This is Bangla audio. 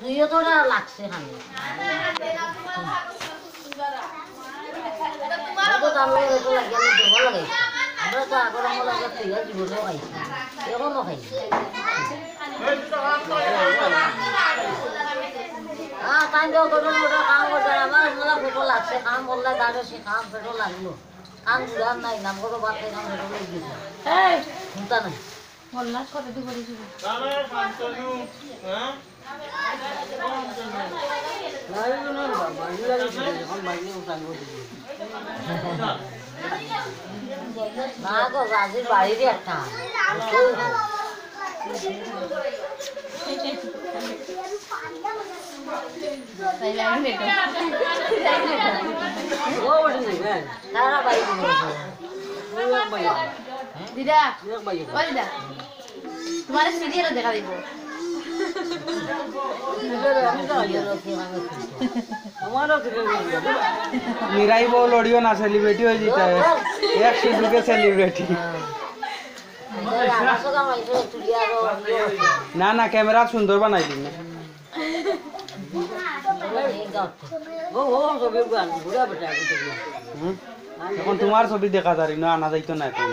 দুইও তো লাগছে খালি তো তার লাগে তো লাগিয়ে দেবো লাগাইছে আমরা তো আগর আমরা তৈরি জীবনেও খাইছি এখনও খাইছি তাই তো কোনো মোটা কাম করছে আমার মোলা ফেটো লাগছে কাম বললে দাঁড়ে সে কাম ফেটো লাগলো কাম ঘুরার নাই নাম করো বাচ্চা কাম ফেটো লেগে গেছে শুনতা নাই বললাম কত দিব দিছিল না গো রাজির বাড়িরই একটা দিদা দিদা তোমার সিরিয়াল দেখা দিব मीराई वो लड़ियो ना सेलिब्रिटी हो जीता है एक शुरू के सेलिब्रिटी ना ना कैमरा सुंदर बनाई दी এখন তোমার ছবি দেখা যারি না আনা যাইতো না এখন